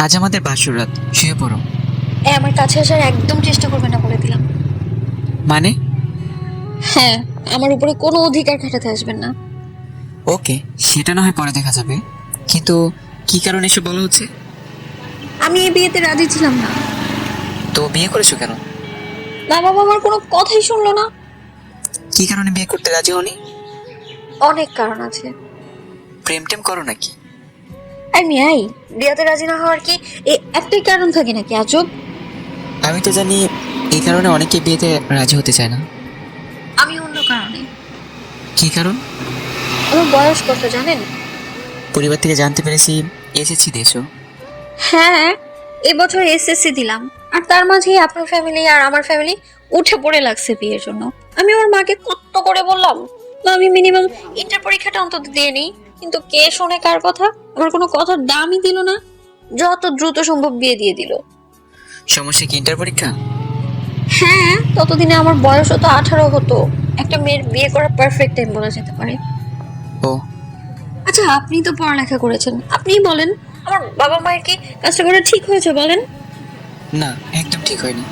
আজ আমাদের বাসর রাত, শুয়ে পড়ো। আমার কাছে আসার একদম চেষ্টা করবে না বলে দিলাম। মানে? হ্যাঁ, আমার উপরে কোনো অধিকার খাটাতে আসবেন না। ওকে, সেটা না হয় পরে দেখা যাবে, কিন্তু কি কারণে এসব বলা হচ্ছে? আমি এই বিয়েতে রাজি ছিলাম না। তো বিয়ে করেছো কেন? মা বাবা আমার কোনো কথাই শুনলো না। কি কারণে বিয়ে করতে রাজি হওনি? অনেক কারণ আছে। প্রেম টেম করো নাকি? আই বিয়েতে রাজি না হওয়ার কি একটাই কারণ থাকে নাকি আজব? আমি তো জানি এই কারণে অনেকে বিয়েতে রাজি হতে চায় না। আমি অন্য কারণে। কি কারণ? আমার বয়স কত জানেন? পরিবার থেকে জানতে পেরেছি এসেছি দেশও। হ্যাঁ, এবছর এসএসসি দিলাম, আর তার মাঝেই আপনার ফ্যামিলি আর আমার ফ্যামিলি উঠে পড়ে লাগছে বিয়ের জন্য। আমি আমার মাকে কত করে বললাম, মা আমি মিনিমাম ইন্টার পরীক্ষাটা অন্তত দিয়ে নিই, কিন্তু কে শোনে কার কথা? আমার কোনো কথার দামই দিল না, যত দ্রুত সম্ভব বিয়ে দিয়ে দিল। সমস্যা কি ইন্টার পরীক্ষা? হ্যাঁ, ততদিনে আমার বয়সও তো 18 হতো। একটা মেয়ের বিয়ে করার পারফেক্ট টাইম বলা যেতে পারে। ও, আচ্ছা, আপনি তো পড়ালেখা করেছেন, আপনিই বলেন, আমার বাবা মায়ের কি কাজটা করে ঠিক হয়েছে বলেন? না, একদম ঠিক হয়নি।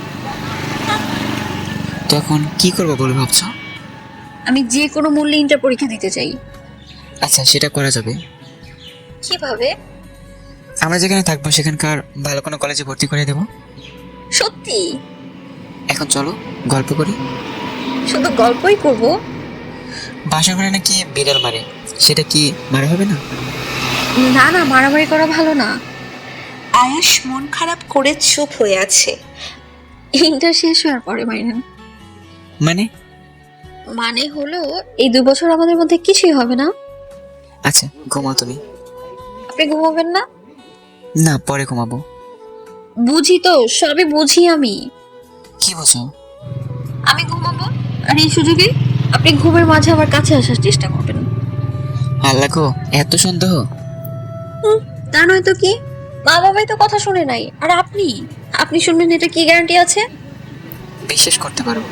তো এখন কি করবো বলে ভাবছো? আমি যে কোনো মূল্যে ইন্টার পরীক্ষা দিতে চাই। আচ্ছা, সেটা করা যাবে। কিভাবে? আমরা যেখানে থাকবো সেখানকার ভালো কোনো কলেজে ভর্তি করে দেবো। সত্যি? এখন চলো গল্প করি। শুধু গল্পই করব? বাসা ঘরে নাকি বিড়াল মারে, সেটা কি মারা হবে না? না না, মারামারি করা ভালো না। আয়াস মন খারাপ করে চুপ হয়ে আছে। ইন্টার শেষ হওয়ার পরে মাইনেন। মানে? মানে হলো, এই 2 বছর আমাদের মধ্যে কিছুই হবে না। আচ্ছা, ঘুমাও তুমি। আপনি ঘুমাবেন না? না, পরে ঘুমাবো। বুঝি তো, সবই বুঝি আমি। কি বলছো? আমি ঘুমাবো, আর এই সুযোগে আপনি ঘুমের মাঝে আমার কাছে আসার চেষ্টা করবেন। আল্লাহ গো, এত সন্দেহ! হুম, তা নয় তো কি? মা বাবাই তো কথা শুনে নাই, আর আপনি আপনি শুনবেন এটা কি গ্যারান্টি আছে? বিশ্বাস করতে পারো?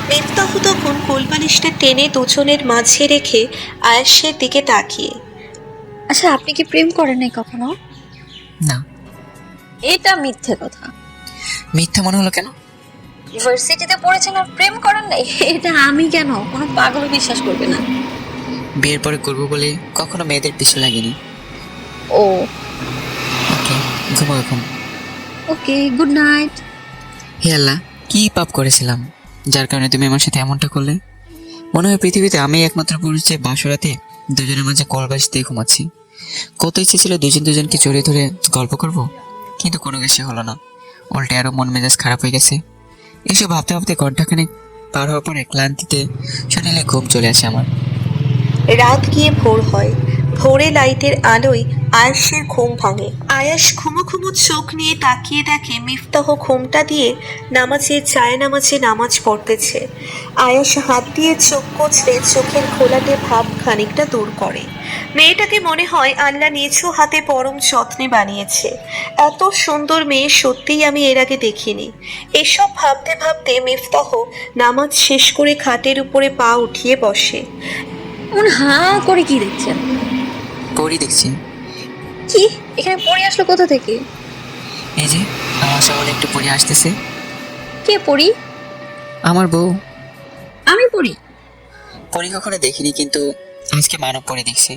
মিফতাহ তখন কোলবালিশটা টেনে দুজনের মাঝে রেখে আয়াসের দিকে তাকিয়ে। আচ্ছা, আপনি কি প্রেম করেন নাই কখনো? না। এটা মিথ্যে কথা। মিথ্যা মনে হলো কেন? ইউনিভার্সিটিতে পড়েছেন আর প্রেম করেন নাই? এটা আমি কেন, কোনো পাগল বিশ্বাস করবে না। বিয়ের পরে করবো বলে কখনো মেয়েদের পিছু লাগেনি। ও, ওকে, ঘুমাও এখন। ওকে, গুড নাইট। হে আল্লাহ, কি পাপ করেছিলাম যার কারণে তুমি আমার সাথে এমনটা করলে? মনে হয় পৃথিবীতে আমি একমাত্র পুরুষ যে বাসরাতে দুজনের মাঝে কলবাস দিয়ে ঘুমাচ্ছি। কত ইচ্ছে ছিল দুজন দুজনকে জড়িয়ে ধরে গল্প করব, কিন্তু কোনো কিছু হলো না। উল্টে আরো মন মেজাজ খারাপ হয়ে গেছে। এসব ভাবতে ভাবতে ঘন্টাখানেক পার হওয়ার পরে ক্লান্তিতে শরীরে ঘুম চলে আসে আমার। রাত গিয়ে ভোর হয়। ভোরে লাইটের আলোয় আয়াসের ঘুম ভাঙে। আয়াস ঘুমো ঘুমো চোখ নিয়ে তাকিয়ে দেখে মিফতাহ ঘুমটা দিয়ে নামাজে নামাজ পড়তেছে। আয়াস হাত দিয়ে চোখ কচলে চোখের ঘোলাটে ভাব খানিকটা দূর করে। মেয়েটাকে মনে হয় আল্লাহ নিচু হাতে পরম যত্নে বানিয়েছে। এত সুন্দর মেয়ে সত্যিই আমি এর আগে দেখিনি। এসব ভাবতে ভাবতে মিফতাহ নামাজ শেষ করে খাটের উপরে পা উঠিয়ে বসে। এমন হা করে কি দেখছেন? পরি দেখছি। কি, এখানে পড়ে আসলো কোথা থেকে? এই যে আমার শহরে একটু পরি আসতেছে। কে পড়ি? আমার বউ। আমি পড়ি? পরি কখনো দেখিনি, কিন্তু আজকে মানব পরি দেখছি।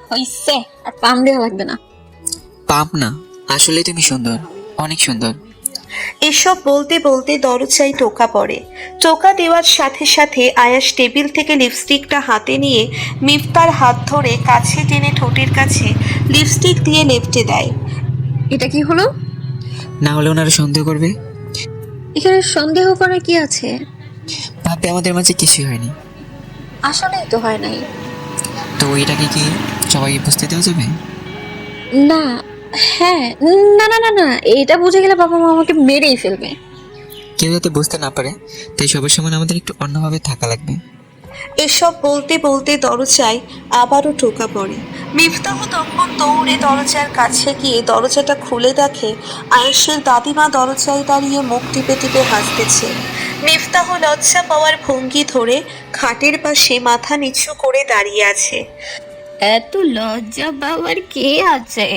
হইছে, আর পাম দেওয়া লাগবে না। পাপ না, আসলে তুমি সুন্দর, অনেক সুন্দর। এসব বলতে বলতে দরজায় টোকা পড়ে। টোকা দেওয়ার সাথে সাথে আয়াস টেবিল থেকে লিপস্টিকটা হাতে নিয়ে মিফতার হাত ধরে কাছে টেনে ঠোঁটের কাছে লিপস্টিক দিয়ে লেপটে দেয়। এটা কি হলো? না হলে ওনারা সন্দেহ করবে। এখানে সন্দেহ করার কি আছে? ভাববে আমাদের মাঝে কিছুই হয়নি। আসলেই তো হয় নাই। তো এটাকে কি সবাই বুঝতে দেওয়া যাবে? না, হ্যাঁ, না না না না, এটা বুঝে গেলে বাবা মা আমাকে মেরেই ফেলবে। কেউ যাতে বুঝতে না পারে, তাই সবার সময় আমাদের একটু অন্যভাবে থাকা লাগবে। এসব বলতে বলতে দরজায় আবারও টোকা পড়ে। মিফতাহ তখন দৌড়ে দরজার কাছে গিয়ে দরজাটা খুলে দেখে আয়েশের দাদিমা দরজায় দাঁড়িয়ে মুখ টিপে টিপে হাসতেছে। মিফতাহ লজ্জা পাওয়ার ভঙ্গি ধরে খাটের পাশে মাথা নিচু করে দাঁড়িয়ে আছে। এত লজ্জা পাওয়ার কে আছে?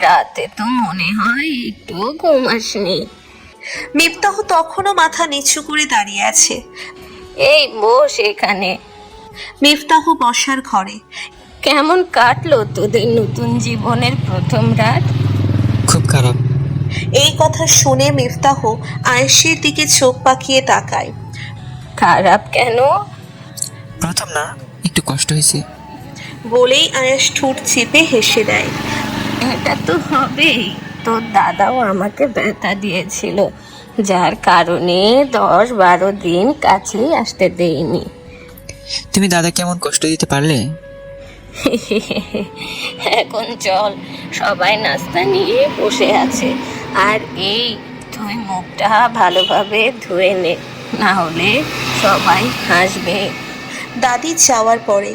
রাতে তো মনে হয় একটু ঘুমাসনি। মিফতাহ তখনও মাথা নিচু করে দাঁড়িয়ে আছে। এই বস এখানে। মিফতাহ বসার ঘরে। কেমন কাটলো তোদের নতুন জীবনের প্রথম রাত? খুব খারাপ। এই কথা শুনে মিফতাহ আয়েশের দিকে চোখ পাকিয়ে তাকায়। খারাপ কেন? প্রথম না, একটু কষ্ট হয়েছে। বলেই আয়েশ ঠোঁট চেপে হেসে দেয়। এটা তো হবেই। তোর দাদাও আমাকে ব্যথা দিয়েছিল, যার কারণে 10-12 দিন কাছেই আসতে দেইনি। তুমি দাদা কেমন কষ্ট দিতে পারলে? এখন চল, সবাই নাস্তা নিয়ে বসে আছে। আর এই, তুই মুখটা ভালোভাবে ধুয়ে নে, না হলে সবাই হাসবে। দাদি যাওয়ার পরে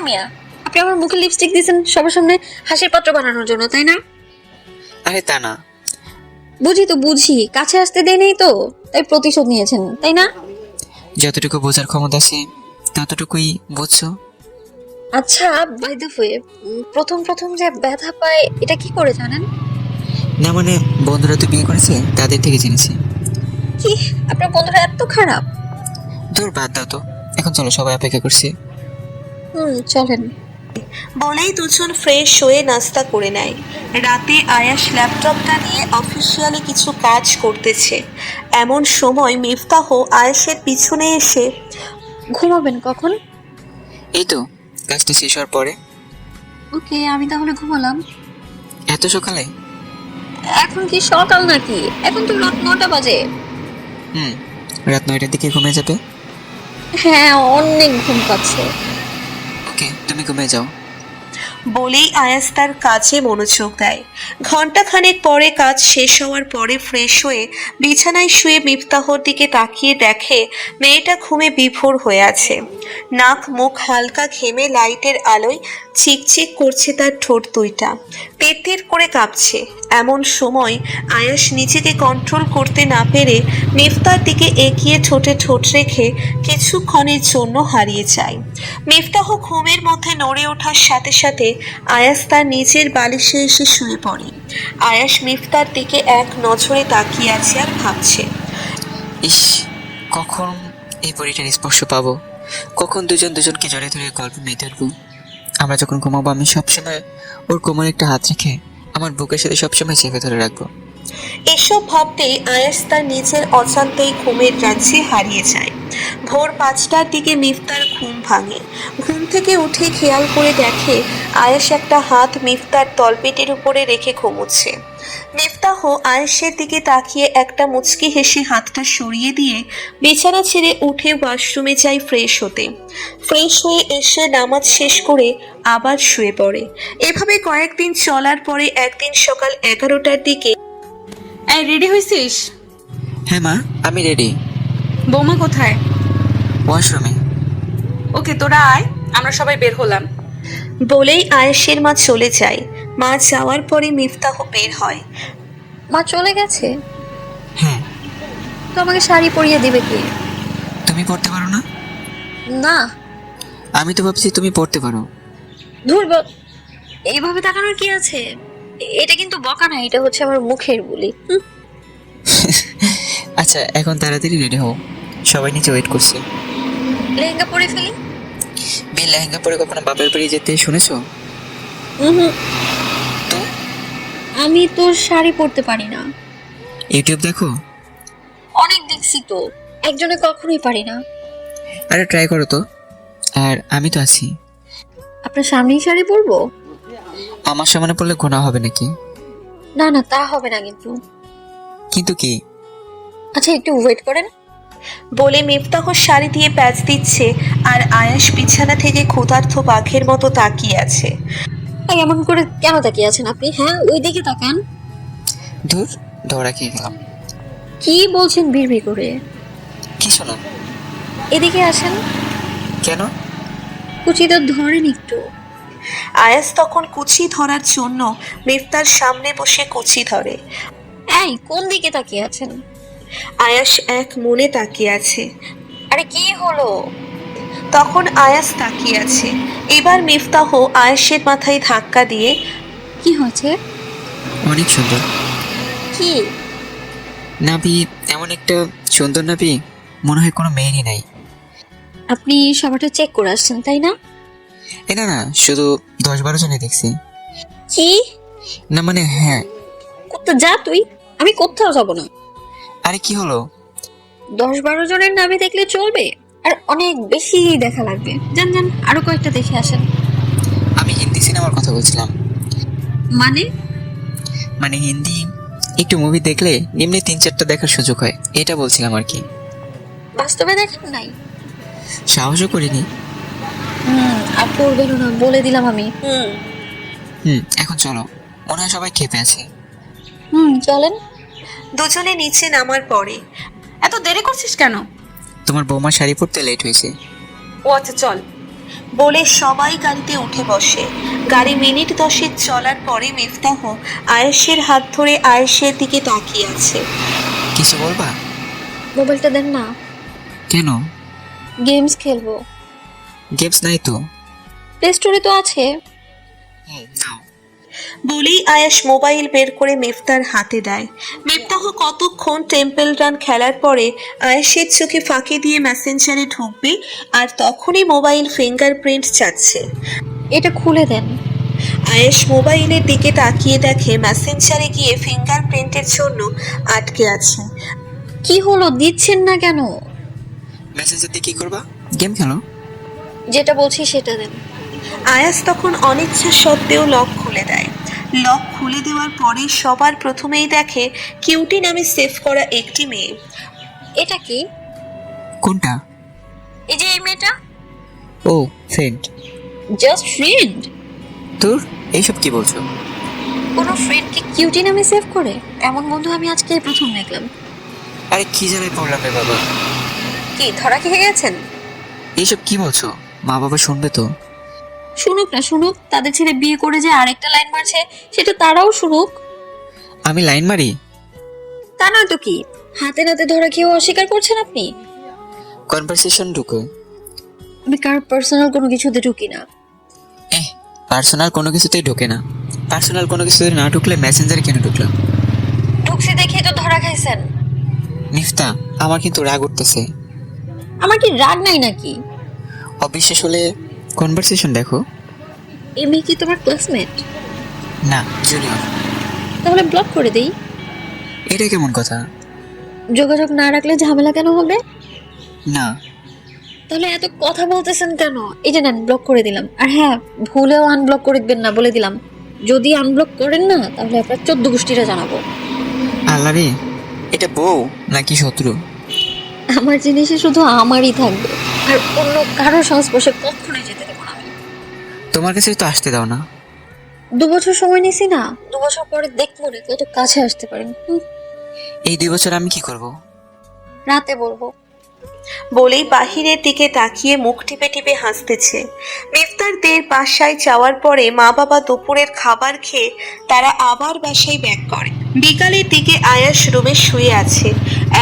মিয়া, আপনি আমার মুখে লিপস্টিক দিয়েছেন সবার সামনে হাসির পাত্র বানানোর জন্য, তাই না? আরে তা না। বুঝি, কাছে আসতে দেয়নি তো, তাই প্রতিশোধ নিয়েছেন, তাই না? যতটুকু বোঝার ক্ষমতা আছে ততটুকুই বুঝছো। আচ্ছা, বাই দ্য ওয়ে, প্রথম যে ব্যথা পায় এটা কি করে জানেন? না মানে, বন্ধুরা তো বিয়ে করেছে, তাদের থেকে জেনেছি। কি, আপনার বন্ধুরা এত খারাপ? দূর, বাদ দাও তো। এখন চলো, সবাই অপেক্ষা করছে। চলেন। বলেই দুজন ফ্রেশ হয়ে নাস্তা করে নেয়। রাতে আয়াশ ল্যাপটপটা নিয়ে অফিসিয়ালি কিছু কাজ করতেছে। এমন সময় মিফতাহ আয়েশের পিছনে এসে, ঘুমাবেন কখন? এই তো, কাজটা শেষ হওয়ার পরে। ওকে, আমি তাহলে ঘুমালাম। এত সকালে? এখন কি সকাল নাকি? এখন তো রাত 9টা বাজে। রাত 9টার দিকে ঘুমিয়ে যাবে? হ্যাঁ, অনেক ঘুম পাচ্ছে। ওকে, তুমি ঘুমিয়ে যাও। বলেই আয়াস তার কাজে মনোযোগ দেয়। ঘন্টাখানেক পরে কাজ শেষ হওয়ার পরে ফ্রেশ হয়ে বিছানায় শুয়ে মিফতাহর দিকে তাকিয়ে দেখে মেয়েটা ঘুমে বিভোর হয়ে আছে। নাক মুখ হালকা ঘেমে লাইটের আলোয় চিকচিক করছে তার ঠোঁট দুইটা, পেটের করে কাঁপছে। এমন সময় আয়াস নিজেকে কন্ট্রোল করতে না পেরে মিফতার দিকে এগিয়ে ঠোঁটে ঠোঁট রেখে কিছুক্ষণের জন্য হারিয়ে যায়। মিফতাহ ঘুমের মধ্যে নড়ে ওঠার সাথে সাথে আয়াস তার নিচের বালিশে এসে শুয়ে পড়ে। আয়াস মিফতার দিকে এক নজরে তাকিয়ে আছে আর ভাবছে, ইস, কখন এই পরিটার স্পর্শ পাবো, কখন দুজনকে জড়িয়ে ধরে গল্প মেতে উঠবো। আমরা যখন ঘুমাবো আমি সবসময় ওর কোমরে একটা হাত রেখে আমার বুকের সাথে সবসময় চেপে ধরে রাখবো। এসব ভাবতেই আয়াস তার নিজের অজান্তেই ঘুমের রাজ্যে হারিয়ে যায়। ভোর 5টার দিকে মিফতার ঘুম ভাঙে। ঘুম থেকে উঠে খেয়াল করে দেখে আয়াস একটা হাত মিফতার তলপেটের উপরে রেখে ঘুমোচ্ছে। মিফতাহ আয়েশের দিকে তাকিয়ে একটা মুচকি হেসে হাতটা সরিয়ে দিয়ে বিছানা ছেড়ে উঠে ওয়াশরুমে যায় ফ্রেশ হতে। ফ্রেশ হয়ে এসে নামাজ শেষ করে আবার শুয়ে পড়ে। এভাবে কয়েকদিন চলার পরে একদিন সকাল 11টার দিকে, এই রেডি হয়েছিস? হ্যাঁ মা, আমি রেডি। বৌমা কোথায়? ওয়াশরুমে। ওকে, তোরা আয়, আমরা সবাই বের হলাম। বলেই আয়েশের মা চলে যায়। মা যাওয়ার পরে মিফতাহ বের হয়। মা চলে গেছে? হ্যাঁ। তো আমাকে শাড়ি পরিয়ে দিবে কে? তুমি পড়তে পারো না? না। আমি তো ভাবছি তুমি পড়তে পারো। ধুর, এইভাবে তাকানোর কি আছে? এটা কিন্তু বকা না, এটা হচ্ছে আমার মুখের বুলি। আচ্ছা, এখন তাড়াতাড়ি রেডি হও, সবাই নিচে ওয়েট করছে। লেহেঙ্গা পরে ফেলি? বিয়ে লেহেঙ্গা পরে কখনো বাপের বাড়ি যেতে শুনেছো? তো আমি তো শাড়ি পরতে পারি না। ইউটিউব দেখো? অনেক দেখছি তো, একজনে কখনোই পারি না। আরে ট্রাই করো তো। আর আমি তো আছি। আপনার সামনেই শাড়ি পরবো? আমার সামনে পড়লে গোনা হবে নাকি? না না, তা হবে না কিন্তু। কিন্তু কি? আচ্ছা, একটু ওয়েট করেন। বলে মিফতাহ শাড়ি দিয়ে প্যাচ দিচ্ছে আর আয়াস বিছানা থেকে ক্ষুধার্ত বাঘের মতো তাকিয়ে আছে। এমন করে কেন তাকিয়ে আছেন আপনি? হ্যাঁ, ওই দিকে তাকান। ধুর, ধরা খেয়ে গেলাম। কি বলছেন বিড়বিড় করে? কি শোনো? এদিকে আসেন। কেন? কুচি তো ধরেন একটু। আয়াস তখন কুচি ধরার জন্য মিফতার সামনে বসে কুচি ধরে। এই, কোন দিকে তাকিয়ে আছেন? আয়াস এক মনে তাকিয়ে আছে। আরে কি হলো? তখন আয়াস তাকিয়ে আছে। এবার মিফতাহ আয়েশের মাথায় ধাক্কা দিয়ে, কি হয়েছে? অনেক সুন্দর কি? নাভি, এমন একটা সুন্দর নাভি মনে হয় কোনো মেয়েরই নাই। আপনি সবারটা চেক করে আসছেন তাই না? না না, শুধু 10-12 জনে দেখছি। কি? না মানে হ্যাঁ। কোথা যা তুই, আমি কোথাও যাব না। আরে কি হলো? 10-12 জনের নামে দেখলে চলবে? আর অনেক বেশি দেখা লাগবে। যান যান, আরো কয়েকটা দেখে আসেন। আমি হিন্দি সিনেমার কথা বলছিলাম। মানে? মানে হিন্দি একটু মুভি দেখলে নিম্নে 3-4টা দেখার সুযোগ হয়, এটা বলছিলাম আর কি। বাস্তবে দেখেন নাই? সাহসও করিনি। আর করবেন না বলে দিলাম আমি। এখন চলো, মনে হয় সবাই ক্ষেপে আছে। চলেন। দুজনে নিচে নামার পরে, এত দেরি করছিস কেন? তোমার বৌমা শাড়ি পরতে লেট হয়েছে। ও আচ্ছা চল। বলে সবাই গাড়িতে উঠে বসে। গাড়ি মিনিট 10 চলার পরে মিফতাহ আয়েশের হাত ধরে আয়েশের দিকে তাকিয়ে আছে। কিছু বলবা? মোবাইলটা দেন না, কেন? গেমস খেলবো। গেমস নাই তো। প্লে স্টোরে তো আছে। নাও। বলেই আয়াস মোবাইল বের করে মিফতার হাতে দেয়। মিফতাহ কতক্ষণ টেম্পল রান খেলার পরে আয়েশের চোখে ফাঁকি দিয়ে মেসেঞ্জারে ঢুকবে, আর তখনই মোবাইল ফিঙ্গারপ্রিন্ট চাচ্ছে। এটা খুলে দেন। আয়েশ মোবাইলের দিকে তাকিয়ে দেখে মেসেঞ্জারে গিয়ে ফিঙ্গারপ্রিন্টের জন্য আটকে আছে। কি হলো, দিচ্ছেন না কেন? মেসেঞ্জার দিয়ে কি করবা? গেম খেলো। যেটা বলছি সেটা দেন। আয়াস তখন অনিচ্ছা সত্ত্বেও লক খুলে দেয়। লক খুলে দেওয়ার পরে সবার প্রথমেই দেখে কিউটি নামে সেভ করা একটি মেয়ে। এটা কি? কোনটা? এই যে এই মেয়েটা। ও ফ্রেন্ড। Just friend? তোর এইসব কি বলছো? কোনো ফ্রেন্ড কি কিউটি নামে সেভ করে? এমন বন্ধু আমি আজকে প্রথম দেখলাম। আরে কি জানাই পড়লাম রে বাবা। কি ধরা খেয়ে গেছেন? এইসব কি বলছো? মা বাবা শুনবে তো। শুনুক না শুনুক, তাদের ছেলে বিয়ে করে যে আরেকটা লাইন মারছে সেটা তারাও শুনুক। আমি লাইন মারি? তা নয় তো কি, হাতে নাতে ধরা খেয়েও অস্বীকার করছেন আপনি। কনভারসেশন ঢুকো। আমি কার পার্সোনাল কোনো কিছুতে ঢুকি না। পার্সোনাল কোনো কিছুতেই ঢোকে না। পার্সোনাল কোনো কিছুতে না ঢুকলে মেসেঞ্জারে কেন ঢুকলাম? ঢুকছি দেখেই তো ধরা খাইছেন। মিফতা, আমার কিন্তু রাগ উঠতেছে। আমার কি রাগ নাই নাকি? অবিশ্বাস হলে কনভারসেশন দেখো। এই মেয়ে কি তোমার ক্লাসমেট? না, জুনিয়র। তাহলে ব্লক করে দেই। এটা কেমন কথা? যোগাযোগ না রাখলে ঝামেলা কেন হবে? না। তাহলে এত কথা বলতেছেন কেন? এই যে নেন, ব্লক করে দিলাম। আর হ্যাঁ, ভুলেও আনব্লক করে দিবেন না বলে দিলাম। যদি আনব্লক করেন না তাহলে আপনার 14 গোষ্ঠীরা জানাবো। আল্লাহ রে, এটা বউ নাকি শত্রু? আমার জিনিসে শুধু আমারই থাকবে, আর অন্য কারো সংস্পর্শে কখনোই যেতে দেবো না আমি। তোমার কাছে তো আসতে দাও না। 2 বছর সময় নিছি না, 2 বছর পরে দেখবো রে কত কাছে আসতে পারেন। এই 2 বছর আমি কি করব? রাতে বলবো। বলেই বাহিরের দিকে তাকিয়ে মুখ টিপে টিপে হাসতেছে। মিফতারদের বাসায় যাওয়ার পরে মা বাবা দুপুরের খাবার খেয়ে তারা আবার বাসায় ব্যাক করে। বিকালের দিকে আয়াস রুমে শুয়ে আছে,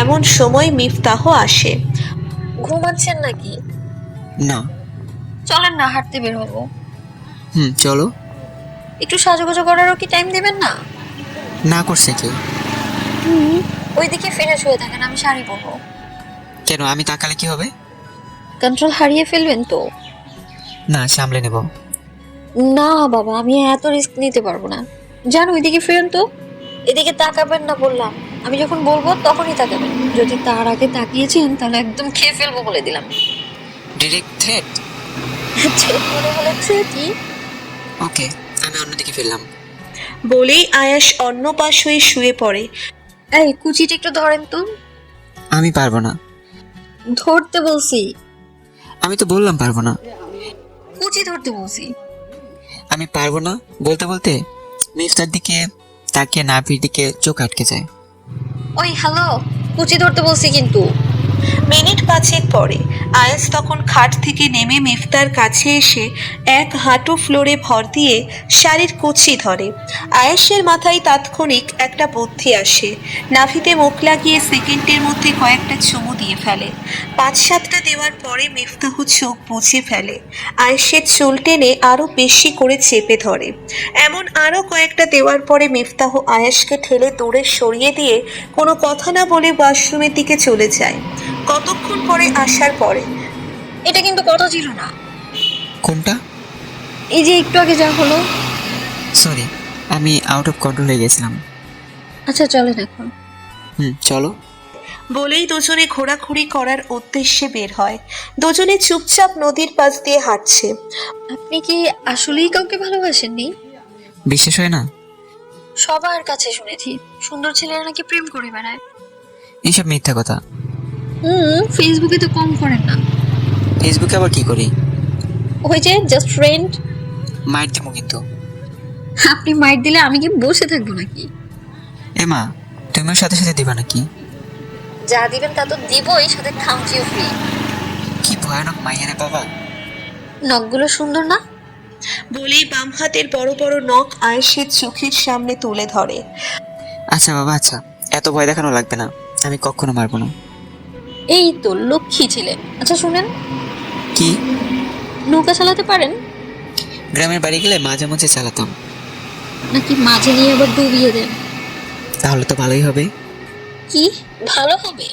এমন সময় মিফতাহ আসে। ঘুমাচ্ছেন নাকি? না। চলেন না, হাঁটতে বের হবো। চলো। একটু সাজুগুজু করারও কি টাইম দেবেন না? না করছে কি? ওইদিকে ফিরে শুয়ে থাকেন, আমি শাড়ি পরবো। কেন, আমি তাকালে কি হবে? কন্ট্রোল হারিয়ে ফেলবেন তো। না, সামলে নেব। না বাবা, আমি এত রিস্ক নিতে পারবো না। যান ওইদিকে ফিরেন তো। এদিকে তাকাবেন না বললাম। আমি যখন বলবো তখনই তাকাবেন। যদি তার আগে তাকিয়েছেন তাহলে একদম খেয়ে ফেলবো বলে দিলাম। Direct threat? থ্রেট মনে হলে থ্রেটই। ওকে, আমি অন্যদিকে ফিরলাম। বলেই আয়াস অন্য পাশ হয়ে শুয়ে পড়ে। এই কুচিটা একটু ধরেন তো। আমি পারবো না। ধরতে বলছি। আমি তো বললাম পারবো না। কুচি ধরতে বলছি। আমি পারবো না বলতে বলতে মিফতার দিকে তাকিয়ে নাভির দিকে চোখ আটকে যায়। ওই হ্যালো, কুচি ধরতে বলছি কিন্তু। মিনিট পাঁচেক পরে আয়াস তখন খাট থেকে নেমে মিফতার কাছে এসে এক হাঁটু ফ্লোরে ভর দিয়ে শাড়ির কুচি ধরে। আয়াসের মাথায় তাৎক্ষণিক একটা বুদ্ধি আসে। নাভিতে মুখ লাগিয়ে সেকেন্ডের মধ্যে কয়েকটা চুমু দিয়ে ফেলে। 5-7টা দেওয়ার পরে মিফতাহ চোখ বুজে ফেলে। আয়েশের চুল টেনে আরো বেশি করে চেপে ধরে। এমন আরো কয়েকটা দেওয়ার পরে মিফতাহ আয়েশকে ঠেলে দূরে সরিয়ে দিয়ে কোনো কথা না বলে ওয়াশরুমের দিকে চলে যায়। কতক্ষণ পরে আসার পরে এটা কিন্তু কথা ছিল না। কোনটা? এই যে একটু আগে যা হলো। সরি, আমি আউট অফ কন্ট্রোল হয়ে গেছিলাম। আচ্ছা চলেন এখন। চলো। বলেই দুজনে ঘোরাঘুরি করার উদ্দেশ্যে বের হয়। দুজনে চুপচাপ নদীর পাশ দিয়ে হাঁটছে। আপনি কি আসলেই কাউকে ভালোবাসেননি? বিশ্বাস হয় না? সবার কাছে শুনেছি সুন্দর ছেলেরা নাকি প্রেম করে বেড়ায়। এইসব মিথ্যা কথা। ফেসবুকে তো কম করেন না। ফেসবুকে আবার কি করি? ওই যে জাস্ট ফ্রেন্ড। মাইর দেবো কিন্তু। আপনি মাইট দিলে আমি কি বসে থাকবো নাকি? এমা, তুমিও সাথে সাথে দিবা নাকি? যা দিবেন তা তো দিবই, সাথে খামচিও ফ্রি। কি ভয়ানক মাইয়া রে বাবা। নখগুলো সুন্দর না? বলেই বাম হাতের বড় বড় নখ আয়েশের চোখের সামনে তুলে ধরে। আচ্ছা বাবা, আচ্ছা, এত ভয় দেখানো লাগবে না, আমি কখনো মারবো না। এই তো লক্ষ্মী ছেলে। আচ্ছা শুনেন, কি? নৌকা চালাতে পারেন? গ্রামের বাড়ি গেলে মাঝে মাঝে চালাতাম। নাকি মাঝে নিয়ে আবার ডুবিয়ে দেন? তাহলে তো ভালোই হবে। কি ভালো হবে?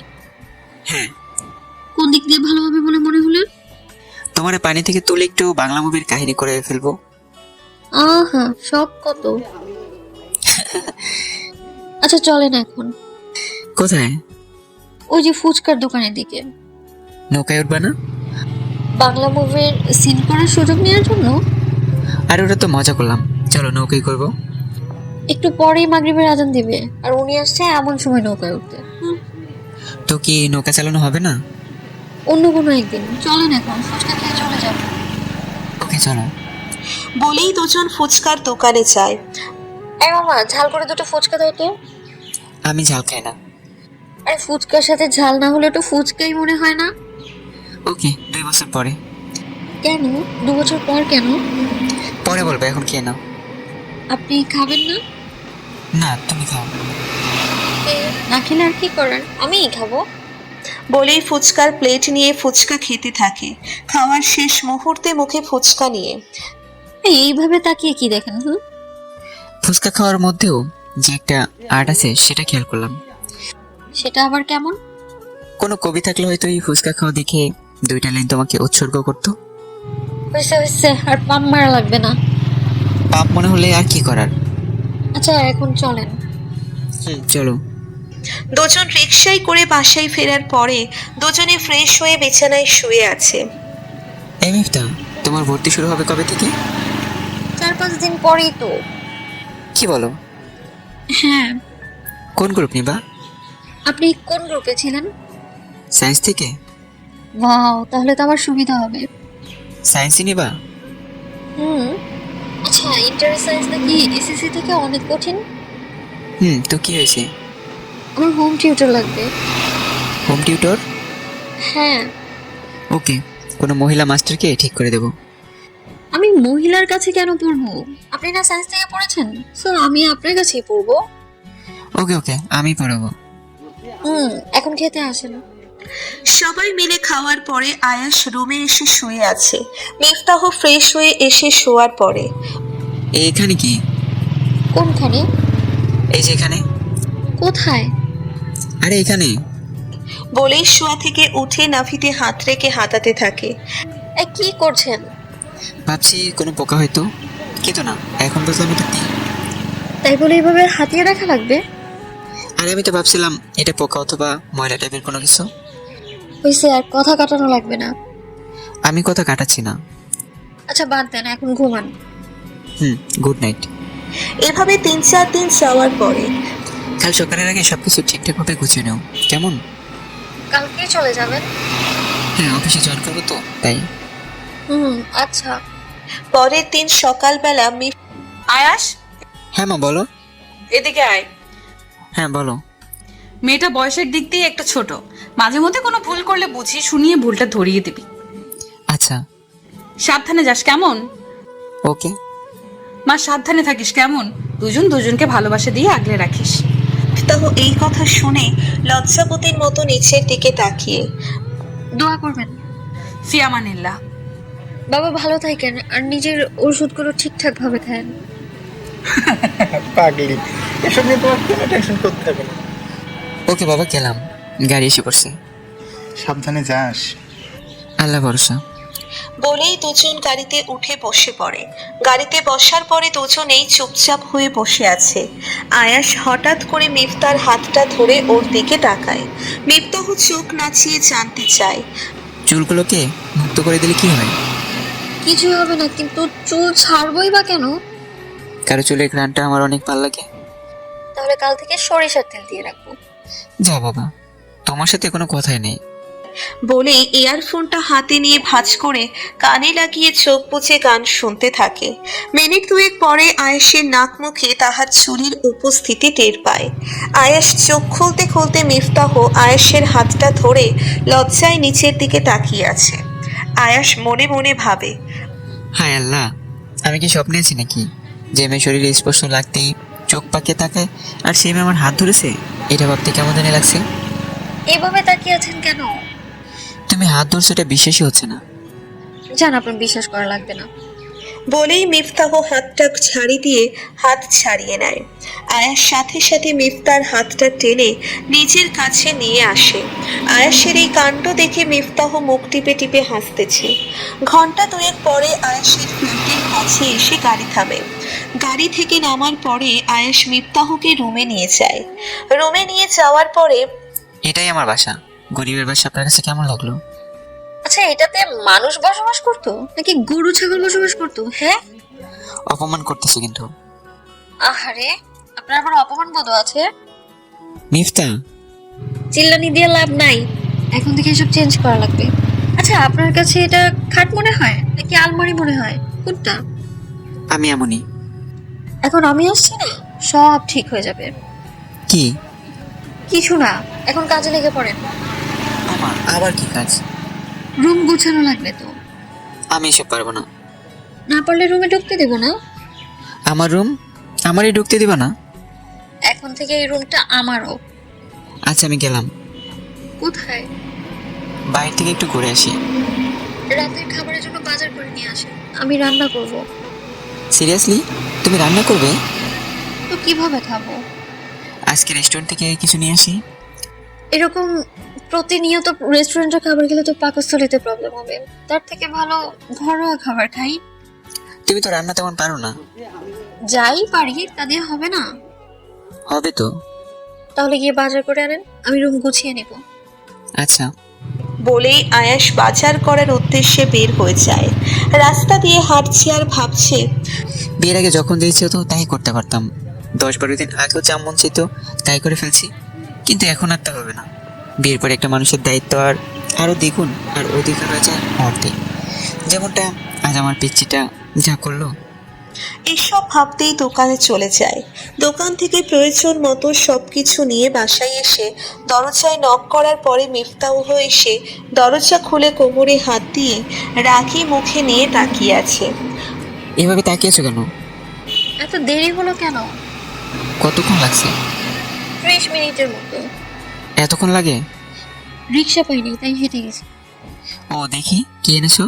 হ্যাঁ। কোন দিক দিয়ে ভালো হবে বলে মনে হলো? তোমার পানি থেকে তুলে একটু বাংলা মুভির কাহিনী করে ফেলবো। আহা, সব কত। আচ্ছা চলেন এখন। কোথায়? ওই যে ফুচকার দোকানের দিকে। নৌকায় উঠবা না? বাংলা মুভির সিন করার সুযোগ নেওয়ার জন্য? আর ওটা তো মজা করলাম, চলো নৌকায় করবো। একটু পরেই মাগরিবের আজান দিবে, আর উনি আসছে এমন সময় নৌকায় উঠতে। তো কি নৌকা চালানো হবে না? অন্য কোনো একদিন। চলেন এখন, ফুচকা খেয়ে চলে যাবো। ওকে চলো। বলেই দুজন ফুচকার দোকানে যায়। এই মামা, ঝাল করে দুটো ফুচকা দাও তো। আমি ঝাল খাই না। আরে ফুচকার সাথে ঝাল না হলে তো ফুচকাই মনে হয় না। ওকে, 2 বছর পরে। কেন 2 বছর পর কেন? পরে বলবো, এখন খেয়ে নাও। আপনি খাবেন না? না, তুমি খাও। না খেলে আর কি করার, আমিই খাবো। বলেই ফুচকার প্লেট নিয়ে ফুচকা খেতে থাকে। খাওয়ার শেষ মুহূর্তে মুখে ফুচকা নিয়ে এইভাবে তাকিয়ে কি দেখেন? ফুচকা খাওয়ার মধ্যেও যে একটা আর্ট আছে সেটা খেয়াল করলাম। সেটা আবার কেমন? কোনো কবি থাকলে হয়তো এই ফুচকা খাওয়া দেখে 2টা লাইন তোমাকে উৎসর্গ করতো। হয়েছে, আর পাম মারা লাগবে না। পাপ মনে হলে আর কি করার। আচ্ছা এখন চলেন। চলো। দুজন রিকশায় করে বাসায় ফেরার পরে দুজনে ফ্রেশ হয়ে বিছানায় শুয়ে আছে। এই মিফতা, তোমার ভর্তি শুরু হবে কবে থেকে? 4-5 দিন পরেই তো। কি বলো? হ্যাঁ। কোন গ্রুপ নিবা? আপনি কোন গ্রুপে ছিলেন? সায়েন্স থেকে? ওয়াও, তাহলে তো আমার সুবিধা হবে। সায়েন্সই নিবা? আচ্ছা, ইন্টার সায়েন্স নাকি এসএসসি থেকে অনেক কঠিন? তো কি হয়েছে? আমার হোম টিউটর লাগবে। Home tutor? হ্যাঁ। ওকে, কোনো মহিলা মাস্টারকে ঠিক করে দেবো। আমি মহিলার কাছে কেন পড়বো? আপনি না সায়েন্স থেকে পড়েছেন, সো আমি আপনার কাছেই পড়বো। ওকে ওকে, আমি পড়াবো। এখন খেতে আসেন। সবাই মিলে খাওয়ার পরে আয়াস রুমে এসে শুয়ে আছে। মিফতাহ ফ্রেশ হয়ে এসে শোয়ার পরে এইখানে কি? কোনখানে? এই যে এখানে। কোথায়? আরে এখানে। বলেই শোয়া থেকে উঠে নাভিতে হাত রেখে হাতাতে থাকে। কি করছেন? ভাবছি কোনো পোকা হয়তো, কিন্তু না, এখন বুঝলাম এটা কি। তাই বলে এইভাবে হাতিয়ে রাখা লাগবে? আরে আমি তো ভাবছিলাম এটা পোকা অথবা ময়লা টাইপের কোনো কিছু। হয়েছে, আর কথা কাটানো লাগবে না। আমি কথা কাটাচ্ছি না। আচ্ছা বাদ দেন, এখন ঘুমান। Good night. এভাবে 3-4 দিন যাওয়ার পরে কাল সকালের আগে সবকিছু ঠিকঠাক ভাবে গুছিয়ে নাও, কেমন? কালকে চলে যাবেন? হ্যাঁ, অফিসে জয়েন করবো তো তাই। আচ্ছা। পরের দিন সকালবেলা আয়াস, হ্যাঁ মা বলো। এদিকে আয়। হ্যাঁ বলো। মেয়েটা বয়সের দিক দিয়ে একটু ছোট, মাঝে মধ্যে কোনো ভুল করলে বুঝিয়ে শুনিয়ে ভুলটা ধরিয়ে দিবি। আচ্ছা। সাবধানে যাস, কেমন? ওকে। মা, সাবধানে থাকিস, কেমন? দুজন দুজনকে ভালোবাসা দিয়ে আগলে রাখিস। মিফতাহ এই কথা শুনে লজ্জাপতির মতো নিচের দিকে তাকিয়ে দোয়া করবেন। ফি আমানিল্লাহ। বাবা ভালো থাকেন আর নিজের ওষুধগুলো ঠিকঠাক ভাবে খান। পাগলি, এসব নিয়ে তোমার কোনো টেনশন করতে হবে না। ওকে বাবা, গেলাম। গাড়ি এসে পড়ছে। সাবধানে যাস। আল্লাহ ভরসা। বলেই দুজন গাড়িতে উঠে বসে পড়ে। গাড়িতে বসার পরে দুজনেই চুপচাপ হয়ে বসে আছে। আয়াস হঠাৎ করে মিফতার হাতটা ধরে ওর দিকে তাকায়। মিফতাহ চোখ নাচিয়ে জানতে চায়, চুলগুলোকে মুক্ত করে দিলে কি হয়? কিছু হবে না, কিন্তু চুল ছাড়বই বা কেন? কারো চুলের ঘ্রাণটা আমার অনেক ভালো লাগে। তাহলে কাল থেকে সরিষার তেল দিয়ে রাখবো। যা বাবা, তোমার সাথে কোনো কথাই নেই। বলে ইয়ারফোনটা হাতে নিয়ে ভাঁজ করে কানে লাগিয়ে চোখ বুজে গান শুনতে থাকে। মিনিট দুয়েক পরে আয়েশের নাক মুখে তাহার চুরির উপস্থিতি টের পায়। আয়েশ চোখ খুলতে খুলতে মিফতাহ আয়েশের হাতটা ধরে লজ্জায় নিচের দিকে তাকিয়ে আছে। আয়াস মনে মনে ভাবে, হায় আল্লাহ, আমি কি স্বপ্নে আছি নাকি যে মেয়ে শরীরে স্পর্শ লাগতেই চোখ পাকিয়ে তাকায়, আর সেই মেয়ে আমার হাত ধরেছে? এটা ভাবতে কেমন জানি লাগছে। এভাবে তাকিয়ে আছেন কেন? তুমি হাত ধরছো, এটা বিশ্বাসই হচ্ছে না। জান, আপনার বিশ্বাস করা লাগবে না। বলেই মিফতাহ হাতটা হাত ছাড়িয়ে নেয়। আয়াস সাথে সাথে মিফতার হাতটা টেনে নিজের কাছে নিয়ে আসে। আয়াসের এই কাণ্ড দেখে মিফতাহ মুখ টিপে টিপে হাসতেছে। ঘন্টা দুয়েক পরে আয়াসের ফ্ল্যাটের কাছে এসে গাড়ি থামে। গাড়ি থেকে নামার পরে আয়াস মিফতাহকে রুমে নিয়ে যায়। রুমে নিয়ে যাওয়ার পরে, এটাই আমার বাসা। গরিবের বাসা আপনার কাছে কেমন লাগলো? আচ্ছা, এটাতে মানুষ বসবাস করতো নাকি গরু ছাগল বসবাস করতো? হ্যাঁ, অপমান করতেছে কিন্তু। আহারে, আপনার আবার অপমান বোধ আছে? মিফতা, চিল্লানি দিয়ে লাভ নাই, এখন থেকে এসব চেঞ্জ করা লাগবে। আচ্ছা, আপনার কাছে এটা খাট মনে হয় নাকি আলমারি মনে হয়, কোনটা? আমি এমনই। এখন আমি আসছি না, সব ঠিক হয়ে যাবে। কি? কিছু না, এখন কাজে লেগে পড়েন। আমার আবার কি কাজ? রুম গুছানো লাগবে তো। আমি এসব পারবো না। না পারলে রুমে ঢুকতে দেবো না। আমার রুম আমারই ঢুকতে দিবা না? এখন থেকে এই রুমটা আমারও। আচ্ছা, আমি গেলাম। কোথায়? বাইরে থেকে একটু ঘুরে আসি। রাতের খাবারের জন্য বাজার করে নিয়ে আসেন, আমি রান্না করব। সিরিয়াসলি? তুমি রান্না করবে? তো কিভাবে খাবো? আজকে রেস্টুরেন্ট থেকে কিছু নিয়ে আসি। এরকম প্রতিনিয়ত রেস্টুরেন্টের খাবার খেলে তো পাকস্থলীতে প্রবলেম হবে। তার থেকে ভালো ঘরোয়া খাবার খাই। তুমি তো রান্না তেমন পারো না। যাই পারি তা দিয়ে হবে না। হবে তো। তাহলে গিয়ে বাজার করে আনেন, আমি রুম গুছিয়ে নেব। আচ্ছা। বলেই আয়াস বাজার করার উদ্দেশ্যে বের হয়ে যায়। রাস্তা দিয়ে হাঁটছে আর ভাবছে, বিয়ের আগে যখন যে ইচ্ছে হতো তাই করতে পারতাম। 10-12 দিন আগেও যা মন চাইতো তাই করে ফেলছি, কিন্তু এখন আর তা হবে না। বিয়ের পরে একটা মানুষের দায়িত্ব আরও দ্বিগুণ, আর অধিকার হয়ে যায় অর্ধেক। যেমনটা আজ আমার পিচ্চিটা যা করলো। এসব ভাবতেই দোকানে চলে যায়। দোকান থেকে প্রয়োজন মতো সবকিছু নিয়ে বাসায় এসে দরজায় নক করার পরে মিফতাহ এসে দরজা খুলে কোমরে হাত দিয়ে রাগী মুখে নিয়ে তাকিয়ে আছে। এভাবে তাকিয়েছো কেন? এত দেরি হলো কেন? কতক্ষণ লাগছে? 30 মিনিটের মতো। এতক্ষণ লাগে? রিক্সা পাইনি তাই হেঁটে গেছি। ও, দেখি কি এনেছো।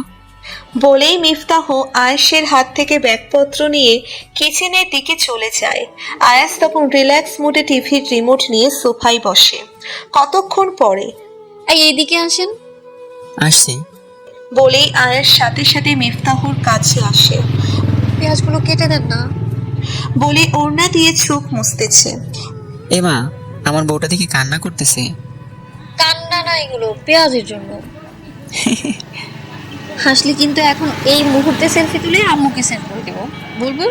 বলেই মিফতাহ আয়েশের হাত থেকে ব্যাগপত্র নিয়ে কিচেনের দিকে চলে যায়। আয়াস তখন রিল্যাক্স মুডে টিভির রিমোট নিয়ে সোফায় বসে। কতক্ষণ পরে, এইদিকে আসেন। আসছি। বলেই আয়াস সাথে সাথে মিফতাহর কাছে আসে। পেঁয়াজগুলো কেটে দেন না। বলে ওড়না দিয়ে চোখ মুছতেছে। মা, আমার বউটা দেখি কান্না করতেছে। কান্না না, এগুলো পেঁয়াজের জন্য। হাসলে কিন্তু এখন এই মুহূর্তে সেলফি তুলে আম্মুকে সেন্ড করে দিব। বলবো,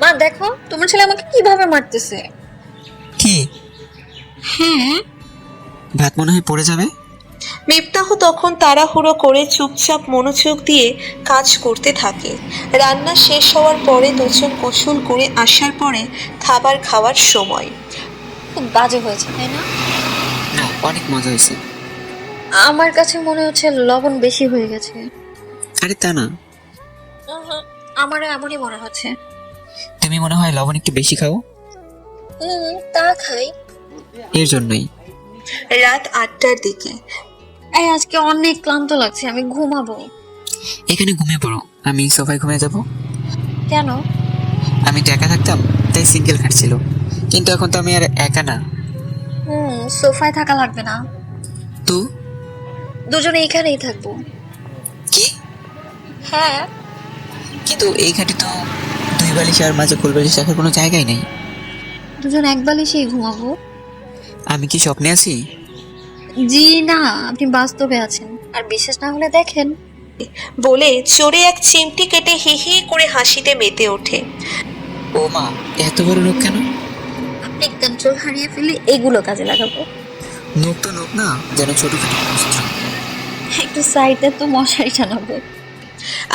মা দেখো তোমার ছেলে আমাকে কিভাবে মারতেছে। কি? হ্যাঁ। ভাত মনে হয় পড়ে যাবে। মিফতাহ তখন তাড়াহুড়ো করে চুপচাপ মনোযোগ দিয়ে কাজ করতে থাকে। রান্না শেষ হওয়ার পরে দুজন গোসল করে আসার পরে খাবার খাওয়ার সময়। খুব বাজে হয়েছে তাই না? না, অনেক মজা হয়েছে। আমার কাছে মনে হচ্ছে লবণ বেশি হয়ে গেছে। আরে তা না, আমারও এমনই মনে হচ্ছে। তুমি মনে হয় লবণ একটু বেশি খাও, তা খাই। এর জন্যই। রাত 8টার দিকে এই আজকে অনেক ক্লান্ত লাগছে, আমি ঘুমাবো। এখানে ঘুমিয়ে পড়ো, আমি সোফায় ঘুমিয়ে যাব। কেন? আমি তো একা থাকতাম, তাই সিঙ্গেল খাট ছিল, কিন্তু এখন তো আমি আর একা না। সোফায় থাকা লাগবে না, তো দুজনে এখানেই থাকবো। কি? হ্যাঁ। কিন্তু এই খাটে তো দুই বালিশ আর মাঝে কোল বালিশ রাখার কোনো জায়গাই নেই। দুজন এক বালিশেই ঘুমাবো। আমি কি স্বপ্নে আছি? জি না, আপনি বাস্তবে আছেন। আর বিশ্বাস না হলে দেখেন। বলে চোরে এক চিমটি কেটে হি হি করে হাসিতে মেতে ওঠে। ও মা, এত বড় নোক কেন? আপনি কন্ট্রোল হারিয়ে ফেলে এগুলো কাজে লাগাবো। নোক তো নোক না, যেন ছোটখাটো অস্ত্র। একটু সাইডে তো মশারি টানাবো।